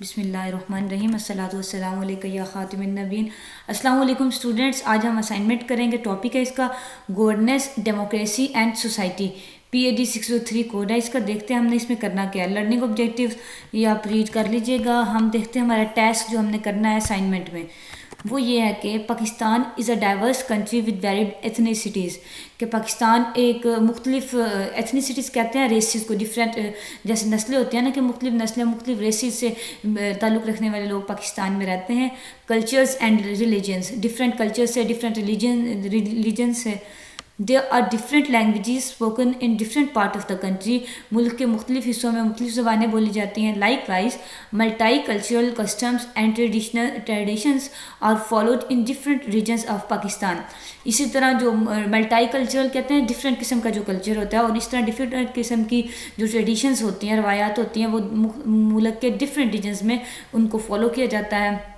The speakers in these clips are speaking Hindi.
बिस्मिल्लाहिर्रहमानिर्रहीम अस्सलातु वस्सलामु अलैका या खातिमुन नबीन। अस्सलामु अलैकुम स्टूडेंट्स, आज हम असाइनमेंट करेंगे। टॉपिक है इसका governance, democracy and society. PAD 603 code है इसका। देखते हैं हमने इसमें करना क्या है। लर्निंग ऑब्जेक्टिव्स ये आप रीड कर लीजिएगा। हम देखते हैं हमारा टास्क जो हमने करना है असाइनमेंट में, वो ये है कि Pakistan is a diverse country with varied ethnicities. कि पाकिस्तान एक मुख्तलिफ एथनिसिटीज़ कहते हैं रेसिस को, डिफरेंट जैसे नस्लें होती हैं ना, कि मुख्तलिफ नस्लें मुख्तलिफ रेसिस से ताल्लुक़ रखने वाले लोग पाकिस्तान में रहते हैं। Cultures and religions, different culture से, डिफरेंट रिलीजन से। There are different languages spoken in different part of the country. मुल्क के मुख्तलिफ हिस्सों में मुख्तलिफ ज़बानें बोली जाती हैं। Likewise multi cultural customs and traditions are followed in different regions of Pakistan. इसी तरह जो मल्टी कल्चरल कहते हैं, डिफरेंट किस्म का जो कल्चर होता है, और इस तरह डिफरेंट किस्म की जो ट्रेडिशंस होती हैं, रवायात होती हैं, वो मुल्क के डिफरेंट रीजन्स में उनको फॉलो किया जाता है।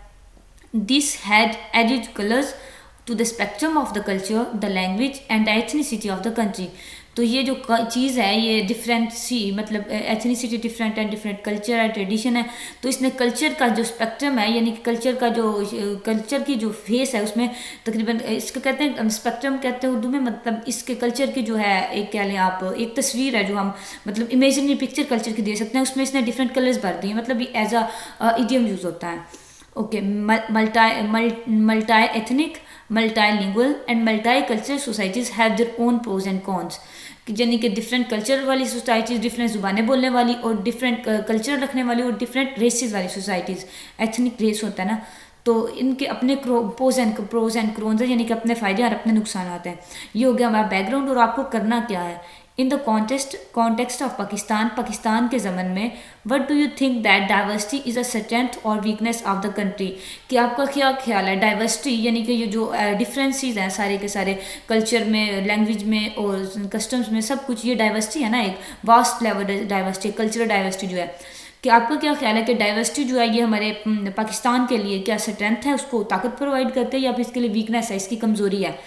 This had added colours to the spectrum of the culture, the language and the ethnicity of the country. तो ये जो चीज़ है, ये डिफरेंट सी मतलब एथनिसिटी डिफरेंट है, डिफरेंट कल्चर है, ट्रेडिशन है। तो इसने कल्चर का जो स्पेक्ट्रम है, यानी कि कल्चर की जो फेस है, उसमें तकरीबन इसको कहते हैं स्पेक्ट्रम कहते हैं उर्दू में। मतलब इसके कल्चर की जो है एक कह लें आप, एक तस्वीर है जो हम मतलब इमेजिनरी पिक्चर कल्चर की दे सकते हैं। उसमें इसने डिफरेंट कलर्स भर दिए, मतलब ये एज अ इडियम यूज़ होता है। Okay, multi ethnic, multilingual and multi cultural societies have their own pros and cons. यानी कि डिफरेंट कल्चर वाली सोसाइटीज़, डिफरेंट ज़ुबानें बोलने वाली और डिफरेंट कल्चर रखने वाली और डिफरेंट रेसेस वाली सोसाइटीज़, एथनिक रेस होता है ना, तो इनके अपने प्रोज एंड क्रोन्स हैं, यानी कि अपने फ़ायदे और अपने नुकसान हैं। ये हो गया हमारा बैकग्राउंड। और आपको करना क्या है in the context of Pakistan के ज़मन में। What do you think that diversity is a strength और वीकनेस ऑफ द कंट्री। कि आपका क्या ख्याल है डाइवर्सिटी, यानी कि ये जो डिफरेंसेस हैं सारे के सारे कल्चर में, लैंग्वेज में और कस्टम्स में, सब कुछ ये डाइवर्सिटी है ना, एक vast level diversity, cultural diversity जो है। कि आपका क्या ख्याल है कि डाइवर्सिटी जो है ये हमारे पाकिस्तान के लिए क्या स्ट्रेंथ है, उसको ताकत प्रोवाइड करते हैं, या फिर इसके लिए वीकनेस है, इसकी कमज़ोरी है।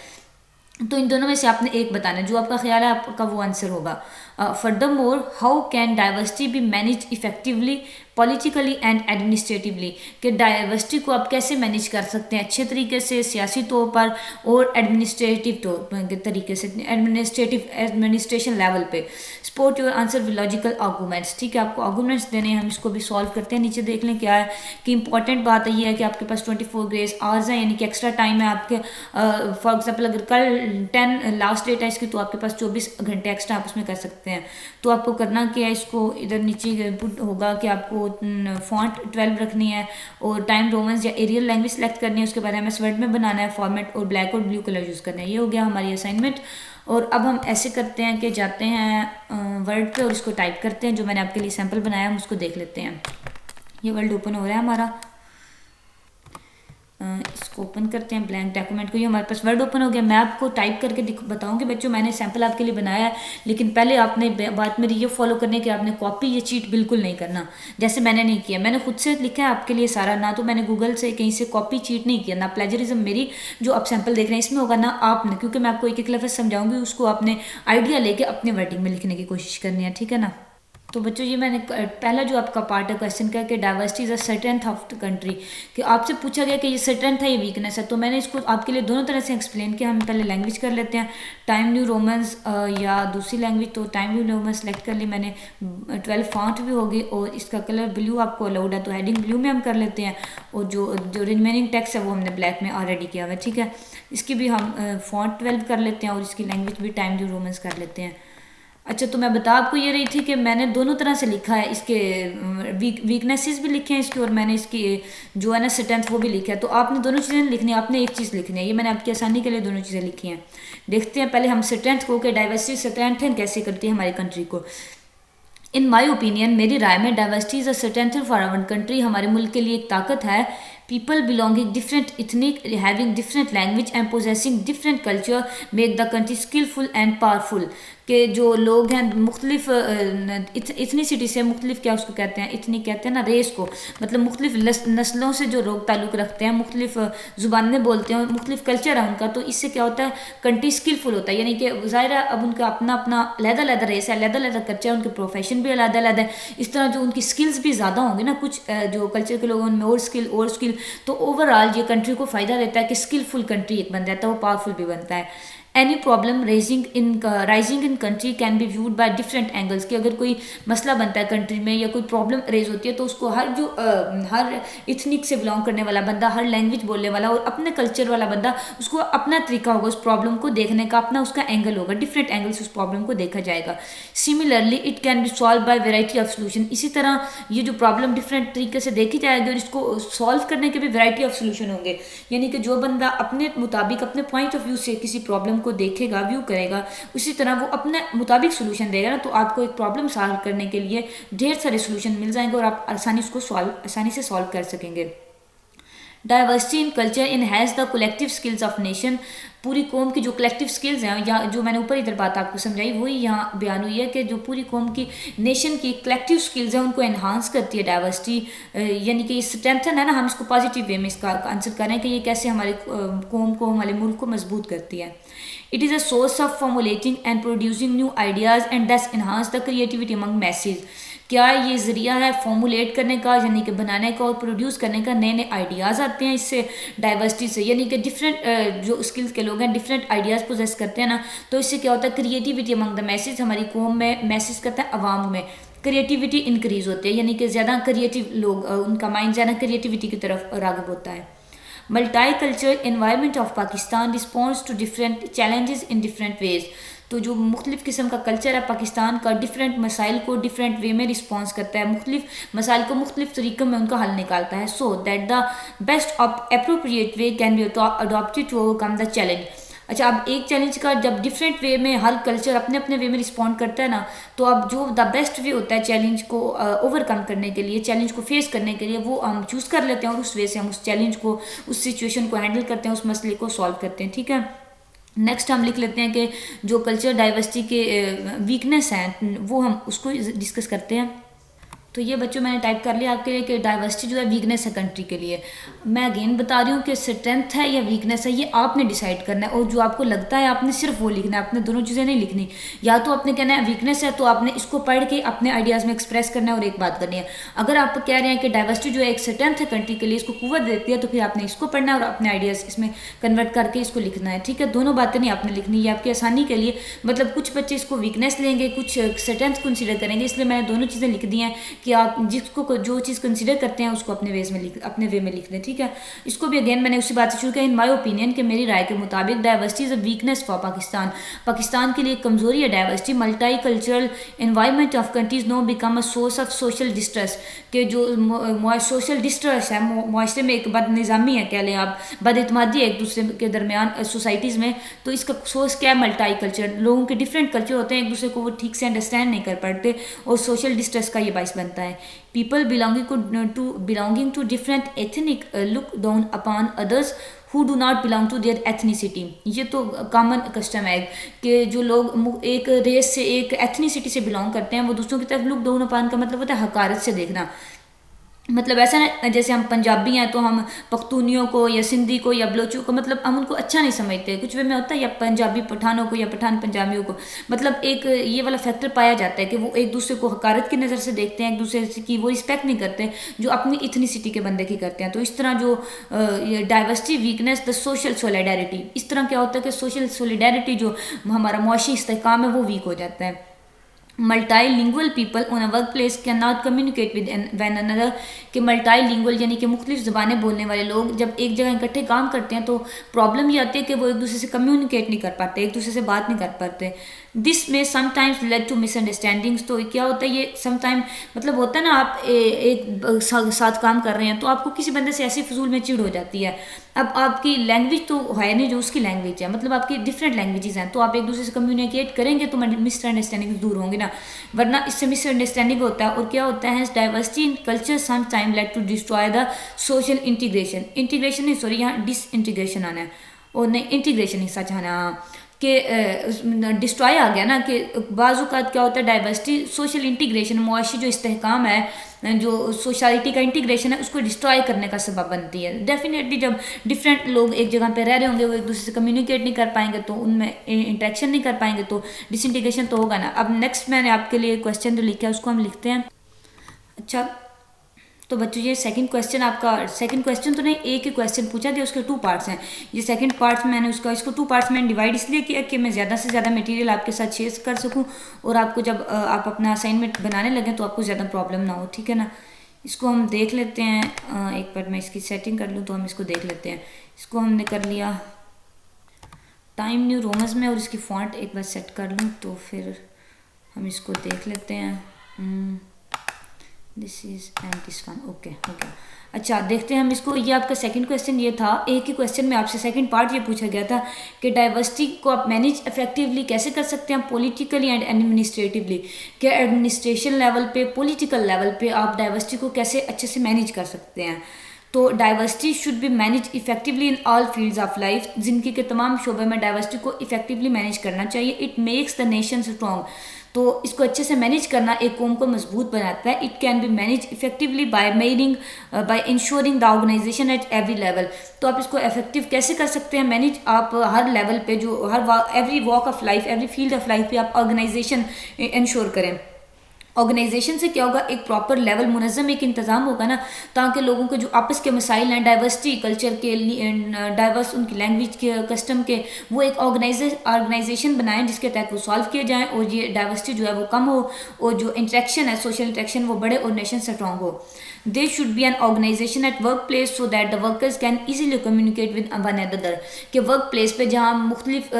तो इन दोनों में से आपने एक बताना है, जो आपका ख्याल है आपका वो आंसर होगा। Furthermore, how can diversity B manage effectively politically and administratively. कि डाइवर्सिटी को आप कैसे मैनेज कर सकते हैं अच्छे तरीके से, सियासी तौर पर और एडमिनिस्ट्रेटिव तरीके से, एडमिनिस्ट्रेशन लेवल पे। Support your answer with logical arguments. ठीक है, आपको आर्गूमेंट्स देने हैं, हम इसको भी सॉल्व करते हैं। नीचे देख लें क्या है कि इंपॉर्टेंट बात ये है कि आपके पास 24 ग्रेस आवर्स हैं, यानी कि एक्स्ट्रा टाइम है आपके। फॉर एग्जाम्पल अगर कल 10 लास्ट डेट है इसकी, तो आपके पास 24 घंटे एक्स्ट्रा आप उसमें कर सकते हैं। तो आपको करना क्या है, इसको इधर नीचे पुट होगा कि आपको फॉन्ट 12 रखनी है और टाइम रोमन्स या एरियल लैंग्वेज सेलेक्ट करनी है। उसके बाद MS वर्ड में बनाना है फॉर्मेट, और ब्लैक और ब्लू कलर यूज़ करना है। ये हो गया हमारी असाइनमेंट। और अब हम ऐसे करते हैं कि जाते हैं वर्ड पे और इसको टाइप करते हैं। जो मैंने आपके लिए सैम्पल बनाया हम उसको देख लेते हैं। ये वर्ड ओपन हो रहा है हमारा, इसको ओपन करते हैं ब्लैंक डॉक्यूमेंट को। ये हमारे पास वर्ड ओपन हो गया। मैं आपको टाइप करके बताऊंगी बच्चों, मैंने सैंपल आपके लिए बनाया है, लेकिन पहले आपने बात मेरी ये फॉलो करनी है कि आपने कॉपी या चीट बिल्कुल नहीं करना, जैसे मैंने नहीं किया। मैंने खुद से लिखा है आपके लिए सारा, ना तो मैंने गूगल से कहीं से कॉपी चीट नहीं किया, ना प्लेजरिज्म मेरी जो आप सैंपल देख रहे हैं इसमें होगा, ना आपने, क्योंकि मैं आपको एक एक लफ्ज़ समझाऊंगी, उसको आपने आइडिया लेके अपने वर्डिंग में लिखने की कोशिश करनी है। ठीक है ना। तो बच्चों ये मैंने पहला जो आपका पार्ट है क्वेश्चन का, कि diversity is a strength of the country. कि आपसे पूछा गया कि ये स्ट्रेंथ है, ये वीकनेस है। तो मैंने इसको आपके लिए दोनों तरह से एक्सप्लेन किया। हम पहले लैंग्वेज कर लेते हैं, टाइम न्यू रोमन्स या दूसरी लैंग्वेज। तो टाइम न्यू रोमन्स सेलेक्ट कर ली मैंने, 12 फॉन्ट भी होगी, और इसका कलर ब्लू आपको अलाउड है, तो हेडिंग ब्लू में हम कर लेते हैं। और जो रिमेनिंग टेक्स्ट है वो हमने ब्लैक में ऑलरेडी किया हुआ है। ठीक है, इसकी भी हम फॉन्ट 12 कर लेते हैं, और इसकी लैंग्वेज भी टाइम न्यू रोमन्स कर लेते हैं। अच्छा, तो मैं बता आपको ये रही थी कि मैंने दोनों तरह से लिखा है, इसके वीकनेसेस भी लिखे हैं इसकी, और मैंने इसकी जो है ना स्ट्रेंथ वो भी लिखा है। तो आपने दोनों चीज़ें लिखनी है, आपने एक चीज़ लिखनी है। ये मैंने आपकी आसानी के लिए दोनों चीज़ें लिखी हैं। देखते हैं पहले हम स्ट्रेंथ को, कि डाइवर्सिटी स्ट्रेंथ कैसे करती है हमारी कंट्री को। इन माई ओपिनियन, मेरी राय में diversity is a strength for our country. हमारे मुल्क के लिए एक ताकत है। People belonging different ethnic, having different language and possessing different culture make the country skillful and powerful. कि जो लोग हैं मुख्तलिफ इथनिसिटी से, मुख्तलिफ क्या उसको कहते हैं, इतनी कहते हैं ना रेस को, मतलब मुख्तलिफ नस्लों से जो लोग ताल्लुक़ रखते हैं, मुख्तलिफ ज़ुबानें बोलते हैं, मुख्तलिफ कल्चर है उनका, तो इससे क्या होता है कंट्री स्किलफुल होता है। यानी कि ज़ाहिर है अब उनका अपना अपना अलग-अलग रेस है, अलग-अलग कल्चर है, उनके प्रोफेशन भी अलग-अलग है, इस तरह जो उनकी स्किल्स भी ज़्यादा होंगे ना, कुछ जो कल्चर के लोग उनमें और स्किल, तो ओवरऑल ये कंट्री को फ़ायदा देता है कि स्किलफुल कंट्री एक बन जाता है, वो पावरफुल भी बनता है। Any problem rising in country can be viewed by different angles, कि अगर कोई मसला बनता है कंट्री में या कोई प्रॉब्लम रेज होती है तो उसको हर इथनिक से बिलोंग करने वाला बंदा, हर लैंग्वेज बोलने वाला और अपने कल्चर वाला बंदा, उसको अपना तरीका होगा उस प्रॉब्लम को देखने का, अपना उसका एंगल होगा, डिफरेंट एंगल से उस प्रॉब्लम को देखा जाएगा। Similarly it can B solve by variety of solution, इसी तरह ये जो प्रॉब्लम डिफरेंट तरीके से देखी जाएगी और इसको सॉल्व करने के भी वेराइटी ऑफ सोल्यूशन होंगे। यानी कि जो बंदा अपने मुताबिक, अपने पॉइंट ऑफ व्यू से किसी प्रॉब्लम को देखेगा, व्यू करेगा, उसी तरह वो अपने मुताबिक सोल्यूशन देगा ना, तो आपको एक प्रॉब्लम सॉल्व करने के लिए ढेर सारे सोल्यूशन मिल जाएंगे और आप आसानी से सॉल्व कर सकेंगे। Diversity in culture enhance the collective skills of nation, पूरी कौम की जो कलेक्टिव स्किल्स हैं, या जो मैंने ऊपर इधर बात आपको समझाई वही यहाँ बयान हुई है कि जो पूरी कौम की नेशन की कलेक्टिव स्किल्स हैं उनको एनहांस करती है डाइवर्सिटी। यानी कि स्ट्रेंथन है ना, हम इसको पॉजिटिव वे में इसका आंसर करें कि ये कैसे हमारे कौम को, हमारे मुल्क को मजबूत करती है। It is a source of formulating and producing new ideas and thus enhance the creativity among masses, क्या ये ज़रिया है फॉर्मुलेट करने का, यानी कि बनाने का और प्रोड्यूस करने का, नए नए आइडियाज़ आते हैं इससे डाइवर्सिटी से, यानी कि डिफरेंट जो स्किल्स के लोग हैं डिफरेंट आइडियाज़ पोजेस करते हैं ना, तो इससे क्या होता है क्रिएटिविटी अमंग द मैसेज, हमारी कौम में मैसेज करता है अवाम में, क्रिएटिविटी इंक्रीज़ होती है, यानी कि ज़्यादा क्रिएटिव लोग, उनका माइंड ज़्यादा क्रिएटिविटी की तरफ राग़िब होता है। Multi culture environment of Pakistan response to different challenges in different ways, तो जो मुख्तलिफ किस्म का कल्चर है पाकिस्तान का, डिफरेंट मसाइल को डिफरेंट वे में रिस्पॉन्स करता है, मुख्तलिफ मसाइल को मुख्तलिफ तरीक़ों में उनका हल निकालता है। So that the best of appropriate way can be adopted to overcome the challenge. अच्छा, अब एक चैलेंज का जब डिफरेंट वे में हर कल्चर अपने अपने वे में रिस्पॉन्ड करता है ना, तो अब जो द बेस्ट वे होता है चैलेंज को ओवरकम करने के लिए, चैलेंज को फेस करने के लिए, वो हम चूज़ कर लेते हैं और उस वे से हम उस चैलेंज को, उस सिचुएशन को हैंडल करते हैं, उस मसले को सॉल्व करते हैं। ठीक है, नेक्स्ट हम लिख लेते हैं कि जो कल्चर डाइवर्सिटी के वीकनेस हैं वो हम उसको डिस्कस करते हैं। तो ये बच्चों मैंने टाइप कर लिया आपके लिए कि डाइवर्सिटी जो है वीकनेस है कंट्री के लिए। मैं अगेन बता रही हूँ कि स्ट्रेंथ है या वीकनेस है, ये आपने डिसाइड करना है, और जो आपको लगता है आपने सिर्फ वो लिखना है, आपने दोनों चीज़ें नहीं लिखनी। या तो आपने कहना है वीकनेस है तो आपने इसको पढ़ के अपने आइडियाज़ में एक्सप्रेस करना है और एक बात करनी है। अगर आप कह रहे हैं कि डाइवर्सिटी जो है एक स्ट्रेंथ है कंट्री के लिए, इसको कुव्वत देती है, तो फिर आपने इसको पढ़ना है और अपने आइडियाज़ इसमें कन्वर्ट करके इसको लिखना है। ठीक है, दोनों बातें नहीं आपने लिखनी, ये आपकी आसानी के लिए, मतलब कुछ बच्चे इसको वीकनेस लेंगे, कुछ स्ट्रेंथ कंसीडर करेंगे, इसलिए मैंने दोनों चीज़ें लिख दी हैं कि आप जिसको जो चीज़ कंसीडर करते हैं उसको अपने वे में लिख दें। ठीक है, इसको भी अगेन मैंने उसी बात से शुरू किया। इन माय ओपिनियन कि मेरी राय के मुताबिक diversity is a weakness for Pakistan, Pakistan के लिए कमज़ोरी है diversity. Multi cultural environment of countries know become a source of social distress, के जो सोशल डिस्ट्रेस है मुआशरे में, एक बद निज़ामी है कह लें आप, बदइतमादी है एक दूसरे के दरमियान सोसाइटीज़ में, तो इसका सोर्स क्या है मल्टी कल्चर, लोगों के डिफरेंट कल्चर होते हैं, एक दूसरे को वो ठीक से अंडरस्टैंड नहीं कर पाते और सोशल डिस्ट्रेस का ये बाइस बनता है। People belonging to different ethnic look down upon others who do not belong to their ethnicity। ये तो कॉमन कस्टम है कि जो लोग एक रेस से, एक एथनिसिटी से बिलोंग करते हैं, वो दूसरों की तरफ लुक डाउन अपॉन का मतलब होता है हकारत से देखना। मतलब ऐसा ना जैसे हम पंजाबी हैं तो हम पख्तूनियों को या सिंधी को या बलोचों को, मतलब हम उनको अच्छा नहीं समझते, कुछ वे में होता है, या पंजाबी पठानों को या पठान पंजाबियों को, मतलब एक ये वाला फैक्टर पाया जाता है कि वो एक दूसरे को हकारत की नज़र से देखते हैं, एक दूसरे की वो रिस्पेक्ट नहीं करते जो अपनी इथनिसिटी के बंदे की करते हैं। तो इस तरह जो diversity weakness the social solidarity, इस तरह क्या होता है कि सोशल सोलिडेरिटी जो हमारा मुआशी इस्तेहकाम है वो वीक हो जाता है। Multilingual people on a work place can not communicate with one another, कि मल्टीलिंगुअल यानी कि मुख्तलिफ ज़बानें बोलने वाले लोग जब एक जगह इकट्ठे काम करते हैं तो प्रॉब्लम ये आती है कि वो एक दूसरे से कम्युनिकेट नहीं कर पाते, एक दूसरे से बात नहीं कर पाते। दिस में समटाइम्स लेड टू मिसअंडरस्टैंडिंग्स। तो क्या होता है ये समटाइम, मतलब होता है ना आप एक साथ काम कर रहे हैं तो आपको किसी बंदे से ऐसी फजूल में चिढ़ हो जाती है। अब आपकी लैंग्वेज तो है नहीं जो उसकी लैंग्वेज है, मतलब आपकी डिफरेंट लैंग्वेजेस हैं, तो आप एक दूसरे से कम्युनिकेट करेंगे तो मिसअंडरस्टैंडिंग दूर होंगे ना, वरना इससे मिसअंडरस्टैंडिंग होता है। और क्या होता है, diversity in culture some time led to destroy the social integration. Integration नहीं, सॉरी, यहाँ डिसइंटीग्रेशन आना है, और नहीं इंटीग्रेशन ही सच आना कि डिस्ट्रॉय आ गया ना, कि बाज़-औक़ात क्या होता है डाइवर्सिटी सोशल इंटीग्रेशन, मुआशी जो इस्तेहकाम है, जो सोसाइटी का इंटीग्रेशन है, उसको डिस्ट्रॉय करने का सबब बनती है। डेफिनेटली जब डिफरेंट लोग एक जगह पे रह रहे होंगे, वो एक दूसरे से कम्युनिकेट नहीं कर पाएंगे, तो उनमें इंटरेक्शन नहीं कर पाएंगे, तो डिसइंटीग्रेशन तो होगा ना। अब नेक्स्ट मैंने आपके लिए क्वेश्चन जो लिखा है उसको हम लिखते हैं। अच्छा, तो बच्चों ये सेकंड क्वेश्चन आपका, सेकंड क्वेश्चन तो नहीं, एक ही क्वेश्चन पूछा गया, उसके 2 पार्ट्स हैं। ये सेकंड पार्ट मैंने इसको 2 पार्ट्स में डिवाइड इसलिए किया कि मैं ज़्यादा से ज़्यादा मटेरियल आपके साथ शेयर कर सकूं, और आपको जब आप अपना असाइनमेंट बनाने लगें तो आपको ज़्यादा प्रॉब्लम ना हो, ठीक है ना। इसको हम देख लेते हैं, एक बार मैं इसकी सेटिंग कर लूँ तो हम इसको देख लेते हैं। इसको हमने कर लिया टाइम न्यू रोमन्स में, और इसकी फॉन्ट एक बार सेट कर लूँ तो फिर हम इसको देख लेते हैं। This is and this one, okay okay. अच्छा देखते हैं हम इसको। ये आपका सेकंड क्वेश्चन ये था, एक ही क्वेश्चन में आपसे सेकंड पार्ट ये पूछा गया था कि डाइवर्सिटी को आप मैनेज इफेक्टिवली कैसे कर सकते हैं पॉलिटिकली एंड एडमिनिस्ट्रेटिवली, कि एडमिनिस्ट्रेशन लेवल पे, पॉलिटिकल लेवल पे आप डाइवर्सिटी को कैसे अच्छे से मैनेज कर सकते हैं। तो diversity should B manage effectively in all fields of life, जिंदगी के तमाम शोबे में डाइवर्सिटी को इफेक्टिवली मैनेज करना चाहिए। It makes the nation strong, तो इसको अच्छे से मैनेज करना एक कौम को मजबूत बनाता है। It can be manage effectively by ensuring the organisation at every level. तो आप इसको इफेक्टिव कैसे कर सकते हैं मैनेज, आप हर लेवल पे, जो every walk of life, every field of life पे आप ऑर्गेनाइजेशन इंश्योर करें। ऑर्गेनाइजेशन से क्या होगा, एक प्रॉपर लेवल मुनज़्ज़म एक इंतज़ाम होगा ना, ताकि लोगों के जो आपस के मसाइल हैं, डाइवर्सिटी कल्चर के, डाइवर्स उनकी लैंग्वेज के, कस्टम के, वो एक ऑर्गेनाइजेशन बनाएं जिसके तहत वो सॉल्व किए जाएं, और ये डाइवर्सिटी जो है वो कम हो, और जो इंटरेक्शन है, सोशल इंटरेक्शन, वो बढ़े और नेशन स्ट्रॉन्ग हो। They should be an organisation at work place so that the workers can easily communicate with one another, कि वर्क प्लेस पे जहाँ मुख्तलिफ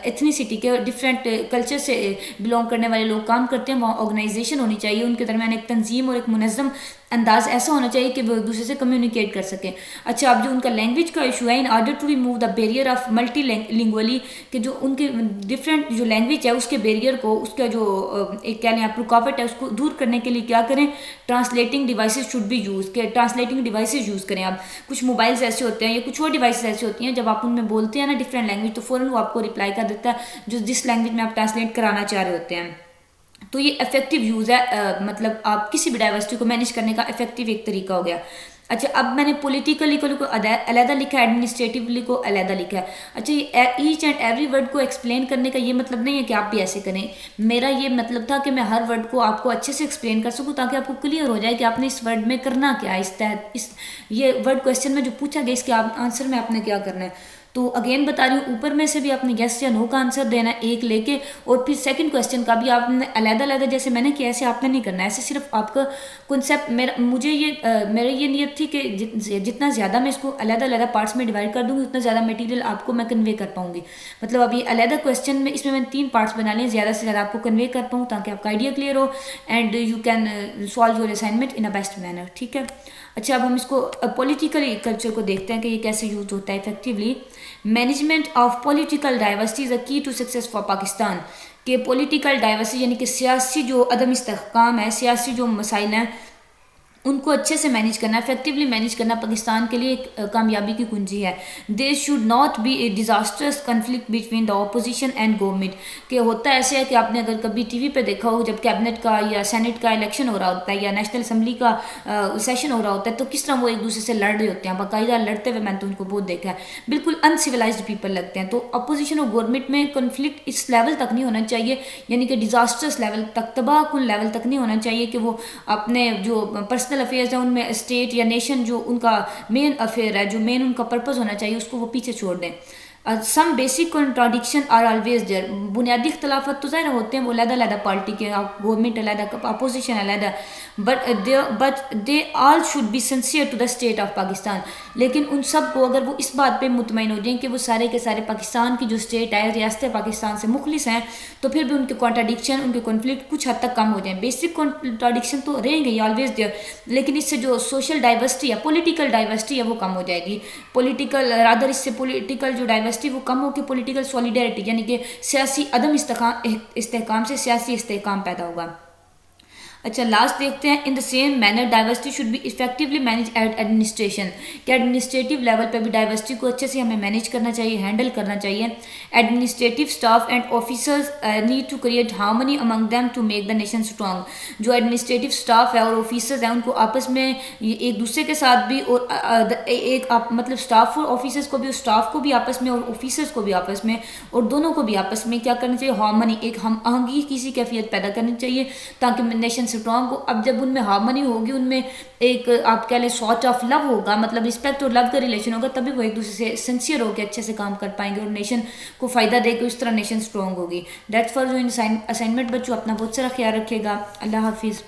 एथनिसिटी के डिफरेंट कल्चर से बिलोंग करने वाले लोग काम करते हैं, वहाँ ऑर्गेनाइजेशन होनी चाहिए, उनके दरमियान एक तंजीम और एक मुनज़्ज़म अंदाज ऐसा होना चाहिए कि वो एक दूसरे से कम्युनिकेट कर सकें। अच्छा, अब जो उनका लैंग्वेज का इशू है, in order to remove the barrier of multi lingually, कि जो उनके डिफरेंट जो लैंग्वेज है उसके बैरियर को, उसका जो एक कह लें आप रुकावट है, उसको दूर करने के लिए क्या करें, translating devices should be use, के ट्रांसलेटिंग डिवाइसेज यूज़ करें आप। कुछ मोबाइल्स ऐसे होते हैं या कुछ और डिवाइसेज ऐसी होती हैं, जब आप उनमें बोलते हैं ना डिफरेंट लैंग्वेज, तो फ़ौरन वो आपको रिप्लाई कर देता है जो जिस लैंग्वेज में आप ट्रांसलेट कराना चाह रहे होते हैं। तो ये इफेक्टिव यूज़ है, मतलब आप किसी भी डाइवर्सिटी को मैनेज करने का इफेक्टिव एक तरीका हो गया। अच्छा, अब मैंने पॉलिटिकली को अलहदा लिखा है, एडमिनिस्ट्रेटिवली को अलहदा लिखा है। अच्छा, ये ईच एंड एवरी वर्ड को एक्सप्लेन करने का ये मतलब नहीं है कि आप भी ऐसे करें। मेरा ये मतलब था कि मैं हर वर्ड को आपको अच्छे से एक्सप्लेन कर सकूं, ताकि आपको क्लियर हो जाए कि आपने इस वर्ड में करना क्या है, इस ये वर्ड क्वेश्चन में जो पूछा गया इसके आंसर में आपने क्या करना है। तो अगेन बता रही हूँ, ऊपर में से भी आपने यस या नो का आंसर देना है एक लेके, और फिर सेकंड क्वेश्चन का भी आपने अलग-अलग जैसे मैंने किया ऐसे आपने नहीं करना है। ऐसे सिर्फ आपका कॉन्सेप्ट, मेरा ये नियत थी कि जितना ज़्यादा मैं इसको अलग-अलग पार्ट्स में डिवाइड कर दूँगी उतना ज़्यादा मटेरियल आपको मैं कन्वे कर पाऊँगी। मतलब अभी अलग क्वेश्चन में इसमें मैंने 3 पार्ट्स बना लिए, ज़्यादा से ज़्यादा आपको कन्वे कर पाऊँ ताकि आपका आइडिया क्लियर हो and you can solve your assignment in a best manner, ठीक है। अच्छा, अब हम इसको पॉलिटिकल कल्चर को देखते हैं कि ये कैसे यूज होता है effectively. Management of political diversity is a की टू सक्सेस फॉर पाकिस्तान, के पॉलिटिकल डाइवर्सिटी यानी कि सियासी जो अदम इस्तेहकाम है, सियासी जो मसाइल हैं, उनको अच्छे से मैनेज करना, इफेक्टिवली मैनेज करना पाकिस्तान के लिए एक कामयाबी की कुंजी है। There should not be a disasters conflict between the opposition and government, कि होता ऐसे है कि आपने अगर कभी टीवी पे देखा हो, जब कैबिनेट का या सेनेट का इलेक्शन हो रहा होता है या नेशनल असम्बली का सेशन हो रहा होता है, तो किस तरह वो एक दूसरे से लड़ रहे होते हैं, बाकायदा लड़ते हुए, मैंने तो उनको बहुत देखा है, बिल्कुल अनसिविलाइज्ड पीपल लगते हैं। तो अपोजिशन और गवर्नमेंट में कन्फ्लिक्ट इस लेवल तक नहीं होना चाहिए, यानी कि डिजास्टर्स लेवल तक, तबाहकुन लेवल तक नहीं होना चाहिए कि वो अपने जो पर्सनल अफेयर्स हैं उनमें स्टेट या नेशन जो उनका मेन अफेयर है, जो मेन उनका पर्पस होना चाहिए, उसको वो पीछे छोड़ दें। Some basic contradiction are always there, बुनियादी इख्तलाफत तो ज़ाहिर होते हैं, वो अलग पार्टी के, गवर्नमेंट अलग, अपोजिशन अलग, but they all should be sincere to the state of Pakistan. लेकिन उन सब को अगर वो इस बात पे मुतमईन हो जाएं कि वो सारे के सारे पाकिस्तान की जो स्टेट है, रियासत पाकिस्तान से मुखलिस हैं, तो फिर भी उनके कॉन्ट्राडिक्शन, उनके कॉन्फ्लिक्ट कुछ हद तक कम हो जाएं। बेसिक कॉन्ट्राडिक्शन तो रहेंगे ही ऑलवेज देयर, लेकिन इससे जो सोशल डाइवर्सिटी है, पॉलिटिकल डाइवर्सिटी है, वो कम हो जाएगी। पॉलिटिकल रादर इससे पॉलिटिकल जो डाइवर्सिटी वो कम होकर पॉलिटिकल सॉलिडेरिटी यानी कि सियासी अदम इस्तेहकाम से सियासी इस्तेहकाम पैदा होगा। अच्छा, लास्ट देखते हैं, in the same manner diversity should be effectively manage at administration, कि एडमिनिस्ट्रेटिव लेवल पर भी डाइवर्सिटी को अच्छे से हमें मैनेज करना चाहिए, हैंडल करना चाहिए। Administrative staff and officers need to create harmony among them to make the nation strong. जो एडमिनिस्ट्रेटिव स्टाफ है और ऑफिसर्स हैं, उनको आपस में एक दूसरे के साथ भी, और मतलब स्टाफ और ऑफिसर्स को भी, स्टाफ को भी आपस में और ऑफिसर्स को भी आपस में, और दोनों को भी आपस में क्या करना चाहिए, हार्मनी, एक हम आहंगी किसी कैफियत पैदा करनी चाहिए ताकि नेशन स्ट्रॉन्ग हो। अब जब उनमें हार्मनी होगी, उनमें एक आप कह लें सॉर्ट ऑफ लव होगा, मतलब रिस्पेक्ट और लव का रिलेशन होगा, तभी वो एक दूसरे से सिंसियर होकर अच्छे से काम कर पाएंगे और नेशन को फायदा देकर उस तरह नेशन स्ट्रॉन्ग होगी। दैट्स फॉर जो असाइनमेंट बच्चों, अपना बहुत सारा ख्याल रखिएगा। अल्लाह हाफिज़।